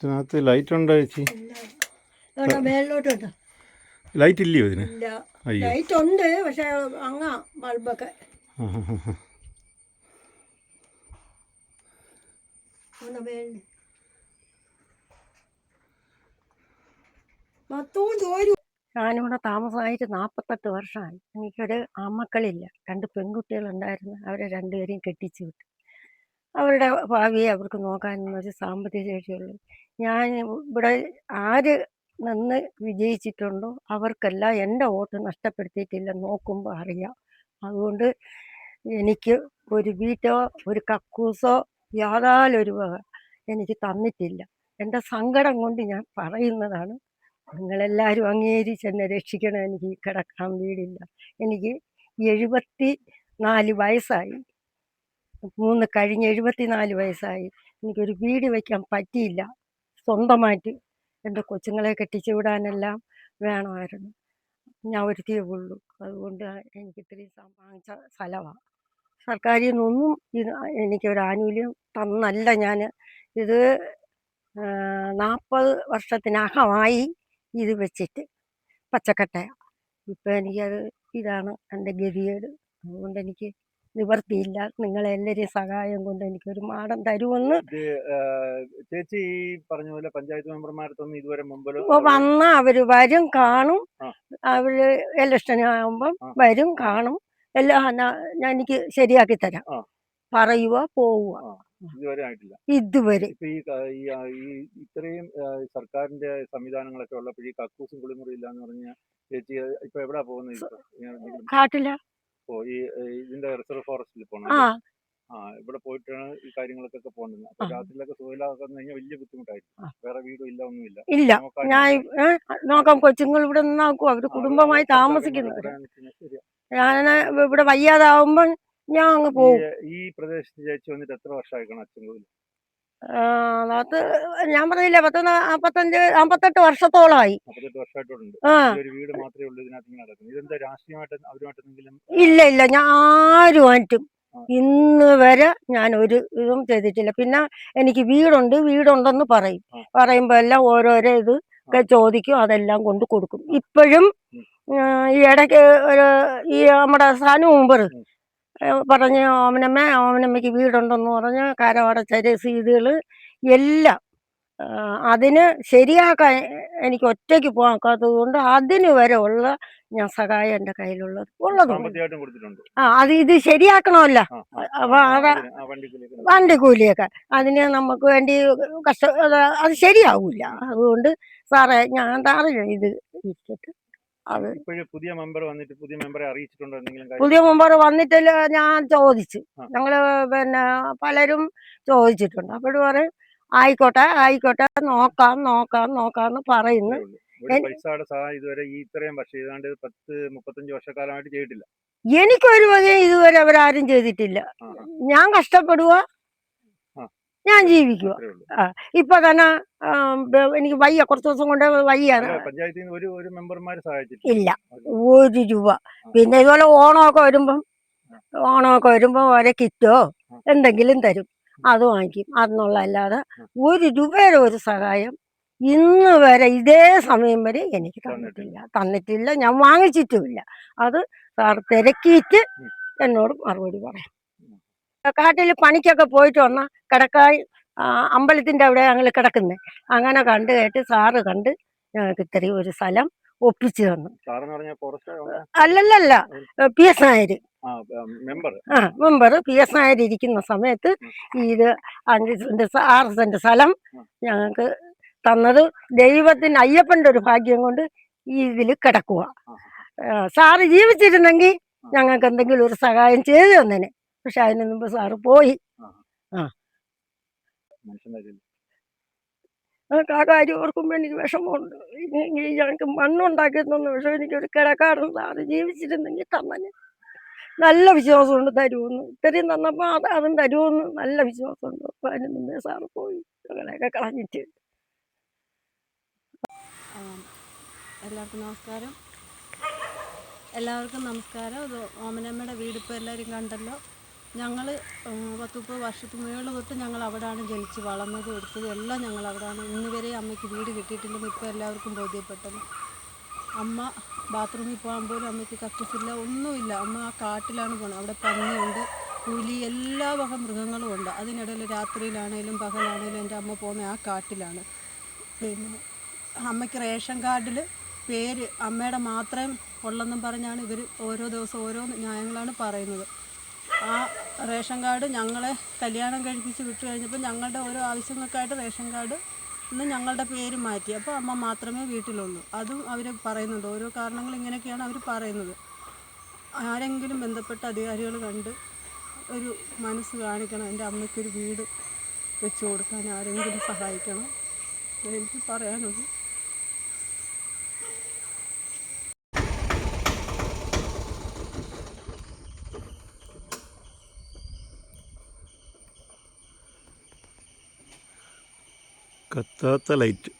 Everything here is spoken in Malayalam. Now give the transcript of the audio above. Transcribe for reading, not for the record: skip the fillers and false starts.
ഇതിനകത്ത് ലൈറ്റ് ഉണ്ടോ ചേച്ചി? മേളിലോട്ടുണ്ട്. ലൈറ്റ് ഇല്ലയോ ഇതിന്? ഇല്ല, അയ്യോ, ലൈറ്റ് ഉണ്ട്, പക്ഷെ അങ്ങാ ബൾബൊക്കെ. ഞാനിവിടെ താമസമായിട്ട് 48 വർഷമായി. എനിക്കൊരു ആൺമക്കളില്ല, 2 പെൺകുട്ടികളുണ്ടായിരുന്നു. അവരെ രണ്ടുപേരെയും കെട്ടിച്ചു വിട്ടു. അവരുടെ ഭാവിയെ അവർക്ക് നോക്കാനൊന്നും ഒരു സാമ്പത്തിക ശേഷിയുള്ളൂ. ഞാൻ ഇവിടെ ആര് നിന്ന് വിജയിച്ചിട്ടുണ്ടോ അവർക്കെല്ലാം എൻ്റെ വോട്ട് നഷ്ടപ്പെടുത്തിയിട്ടില്ല, നോക്കുമ്പോൾ അറിയാം. അതുകൊണ്ട് എനിക്ക് ഒരു വീട്ടോ ഒരു കക്കൂസോ യാതൊരു വക എനിക്ക് തന്നിട്ടില്ല. എൻ്റെ സങ്കടം കൊണ്ട് ഞാൻ പറയുന്നതാണ്. നിങ്ങളെല്ലാവരും അംഗീകരിച്ച് എന്നെ രക്ഷിക്കണം. എനിക്ക് കിടക്കാൻ വീടില്ല. എനിക്ക് 74 വയസ്സായി, 3 കഴിഞ്ഞ് 74 വയസ്സായി. എനിക്കൊരു വീട് വയ്ക്കാൻ പറ്റിയില്ല. സ്വന്തമായിട്ട് എൻ്റെ കൊച്ചുങ്ങളെ കെട്ടിച്ചു വിടാനെല്ലാം വേണമായിരുന്നു. ഞാൻ ഒരുത്തിയേ ഉള്ളൂ. അതുകൊണ്ട് എനിക്ക് ഇത്രയും വാങ്ങിച്ച സ്ഥലമാണ്. സർക്കാരിൽ നിന്നൊന്നും ഇത് എനിക്കൊരു ആനുകൂല്യം തന്നല്ല. ഞാൻ ഇത് 40 വർഷത്തിനകമായി ഇത് വെച്ചിട്ട് പച്ചക്കട്ടയാണ്. ഇപ്പം എനിക്കത് ഇതാണ് എൻ്റെ ഗതികേട്. അതുകൊണ്ട് എനിക്ക് നിവർത്തിയില്ല. നിങ്ങളെല്ലാവരെയും സഹായം കൊണ്ട് എനിക്കൊരു മാടം തരുമെന്ന്. ചേച്ചി ഈ പറഞ്ഞ പോലെ പഞ്ചായത്ത് മെമ്പർമാരത്തൊന്നും ഇതുവരെ മുമ്പിൽ വന്ന അവര് വരും കാണും. അവര് ഇലക്ഷൻ ആകുമ്പം വരും കാണും. എല്ലാം ഞാൻ എനിക്ക് ശരിയാക്കി തരാം. പറയുക പോവുക. ഇതുവരെ ആയിട്ടില്ല. ഇതുവരെ ഇത്രയും സർക്കാരിന്റെ സംവിധാനങ്ങളൊക്കെ ഉള്ളപ്പോൾ ഈ കക്കൂസും കുളിമുറി ഇല്ലാന്ന് പറഞ്ഞാൽ ചേച്ചി ഇപ്പൊ എവിടാ പോകുന്നത്? കാട്ടില്ല. ഈ ഇതിന്റെ റിസർവ് ഫോറസ്റ്റിൽ പോകണം. ഇവിടെ പോയിട്ടാണ് ഈ കാര്യങ്ങളൊക്കെ പോകുന്നത്. അപ്പൊ രാത്രിയിലൊക്കെ സുഖമില്ലാതെ കഴിഞ്ഞാൽ വലിയ ബുദ്ധിമുട്ടായിരിക്കും. വേറെ വീടും ഇല്ല, ഒന്നുമില്ല. ഇല്ല, ഞാൻ നോക്കാം. കൊച്ചുങ്ങൾ ഇവിടെ നിന്നാക്കും. അവര് കുടുംബമായി താമസിക്കുന്നത്. ഞാൻ ഇവിടെ വയ്യാതാവുമ്പോ ഞാൻ അങ്ങ് പോകും. ഈ പ്രദേശത്ത് ചേച്ചി വന്നിട്ട് എത്ര വർഷമായിക്കണം അച്ഛൻകോവിൽ? അത് ഞാൻ പറഞ്ഞില്ല, 48 വർഷത്തോളമായി. 48 വർഷമായിട്ടുണ്ട്. ഒരു വീട് മാത്രമേ ഉള്ളൂ ഇതിനകത്ത് ഇങ്ങനെ നടക്കുന്നത്. ഇതെന്താ രാഷ്ട്രീയമായിട്ട് അവരുമായിട്ട് എന്തെങ്കിലും? ഇല്ല, ഞാൻ ആരുമായിട്ടും ഇന്ന് വരെ ഞാൻ ഒരു ഇതും ചെയ്തിട്ടില്ല. പിന്നെ എനിക്ക് വീടുണ്ടെന്ന് പറയുമ്പോ എല്ലാം ഓരോരോ ഇത് ചോദിക്കും, അതെല്ലാം കൊണ്ട് കൊടുക്കും. ഇപ്പോഴും ഈ ഇടയ്ക്ക് ഈ നമ്മുടെ സാനുമുമ്പർ പറഞ്ഞ് ഓമനമ്മയ്ക്ക് വീടുണ്ടെന്ന് പറഞ്ഞ് കരമടച്ച രസീതുകൾ എല്ലാം അതിന് ശരിയാക്കാൻ എനിക്ക് ഒറ്റയ്ക്ക് പോകാത്തത് കൊണ്ട് അതിന് വരെ ഉള്ള ഞാൻ സഹായം എൻ്റെ കയ്യിലുള്ളത് അത് ഇത് ശരിയാക്കണമല്ല. അപ്പൊ വണ്ടിക്കൂലിയൊക്കെ അതിന് നമുക്ക് വേണ്ടി അത് ശരിയാവൂല. അതുകൊണ്ട് സാറേ ഞാൻ ഇത് ഇരിക്കട്ടെ. പുതിയ മെമ്പർ വന്നിട്ടില്ല. ഞാൻ ചോദിച്ചു, ഞങ്ങള് പിന്നെ പലരും ചോദിച്ചിട്ടുണ്ട്. അപ്പോഴും പറയും ആയിക്കോട്ടെ നോക്കാന്ന് പറയുന്നു. എനിക്കൊരു വകയും ഇതുവരെ അവരാരും ചെയ്തിട്ടില്ല. ഞാൻ കഷ്ടപ്പെടുക, ഞാൻ ജീവിക്കുക. ഇപ്പൊ തന്നെ എനിക്ക് വയ്യ, കുറച്ച് ദിവസം കൊണ്ട് വയ്യാണ്. ഇല്ല, 1 രൂപ. പിന്നെ ഇതുപോലെ ഓണമൊക്കെ വരുമ്പോ ഓരോ കിറ്റോ എന്തെങ്കിലും തരും, അത് വാങ്ങിക്കും. അതെന്നുള്ള അല്ലാതെ 1 രൂപയുടെ ഒരു സഹായം ഇന്ന് വരെ ഇതേ സമയം വരെ എനിക്ക് തന്നിട്ടില്ല. ഞാൻ വാങ്ങിച്ചിട്ടുമില്ല. അത് സാർ തിരക്കിയിട്ട് എന്നോട് മറുപടി പറയാം. കാട്ടിൽ പണിക്കൊക്കെ പോയിട്ട് വന്ന കിടക്കായി അമ്പലത്തിന്റെ അവിടെ ഞങ്ങൾ കിടക്കുന്നത്. അങ്ങനെ കണ്ടു കേട്ട് സാറ് കണ്ട് ഞങ്ങൾക്ക് ഇത്രയും ഒരു സ്ഥലം ഒപ്പിച്ചു തന്നു. അല്ലല്ല, PS Nair member PS Nair ഇരിക്കുന്ന സമയത്ത് ഇത് 5 സെന്റ് 6 സെന്റ് സ്ഥലം ഞങ്ങൾക്ക് തന്നത് ദൈവത്തിന് അയ്യപ്പന്റെ ഒരു ഭാഗ്യം കൊണ്ട് ഇതിൽ കിടക്കുക. സാറ് ജീവിച്ചിരുന്നെങ്കിൽ ഞങ്ങൾക്ക് എന്തെങ്കിലും ഒരു സഹായം ചെയ്തു തന്നേനെ. പക്ഷെ അതിന് മുമ്പ് സാറ് പോയി. ആ കാര്യം ഓർക്കുമ്പോ എനിക്ക് വിഷമമുണ്ട്. ഞങ്ങൾക്ക് മണ്ണുണ്ടാക്കി തന്ന വിഷയം എനിക്കൊരു കിടക്കാറും സാറ് ജീവിച്ചിരുന്നെങ്കിൽ തന്നെ നല്ല വിശ്വാസമുണ്ട് തരുമെന്ന്. ഇത്രയും തന്നപ്പോ അതും തരുമെന്ന് നല്ല വിശ്വാസമുണ്ട്. അപ്പൊ അതിന് മുന്നേ സാറ് പോയി ഞങ്ങളെയൊക്കെ കളഞ്ഞിട്ട്. എല്ലാവർക്കും നമസ്കാരം. ഇത് ഓമനമ്മയുടെ വീട് ഇപ്പോൾ എല്ലാവരും കണ്ടല്ലോ. ഞങ്ങൾ 10-30 വർഷത്തിന് മുകളിൽ തൊട്ട് ഞങ്ങൾ അവിടെയാണ് ജനിച്ച് വളർന്നതും എടുത്തതും എല്ലാം ഞങ്ങൾ അവിടെയാണ്. ഇന്ന് വരെ അമ്മയ്ക്ക് വീട് കിട്ടിയിട്ടില്ലെന്ന് ഇപ്പോൾ എല്ലാവർക്കും ബോധ്യപ്പെട്ടത്. അമ്മ ബാത്റൂമിൽ പോകാൻ പോലും അമ്മയ്ക്ക് കക്കൂസില്ല, ഒന്നുമില്ല. അമ്മ ആ കാട്ടിലാണ് പോകുന്നത്. അവിടെ പന്നിയുണ്ട്, പുലി, എല്ലാ വക മൃഗങ്ങളും ഉണ്ട്. അതിനിടയിൽ രാത്രിയിലാണേലും പകലാണേലും എൻ്റെ അമ്മ പോകുന്നത് ആ കാട്ടിലാണ്. പിന്നെ അമ്മയ്ക്ക് റേഷൻ കാർഡിൽ പേര് അമ്മയുടെ മാത്രം ഉള്ളെന്നും പറഞ്ഞാണ് ഇവർ ഓരോ ദിവസം ഓരോ ന്യായങ്ങളാണ് പറയുന്നത്. ആ റേഷൻ കാർഡ് ഞങ്ങളെ കല്യാണം കഴിപ്പിച്ച് വിട്ടു കഴിഞ്ഞപ്പോൾ ഞങ്ങളുടെ ഓരോ ആവശ്യങ്ങൾക്കായിട്ട് റേഷൻ കാർഡ് ഇന്ന് ഞങ്ങളുടെ പേര് മാറ്റി. അപ്പോൾ അമ്മ മാത്രമേ വീട്ടിലുള്ളൂ. അതും അവർ പറയുന്നുണ്ട്. ഓരോ കാരണങ്ങൾ ഇങ്ങനെയൊക്കെയാണ് അവർ പറയുന്നത്. ആരെങ്കിലും ബന്ധപ്പെട്ട അധികാരികൾ കണ്ട് ഒരു മനസ്സ് കാണിക്കണം, എൻ്റെ അമ്മയ്ക്കൊരു വീട് വെച്ച് കൊടുക്കാൻ ആരെങ്കിലും സഹായിക്കണം. എനിക്ക് പറയാനുള്ളൂ. കത്താത്ത ലൈറ്റ്.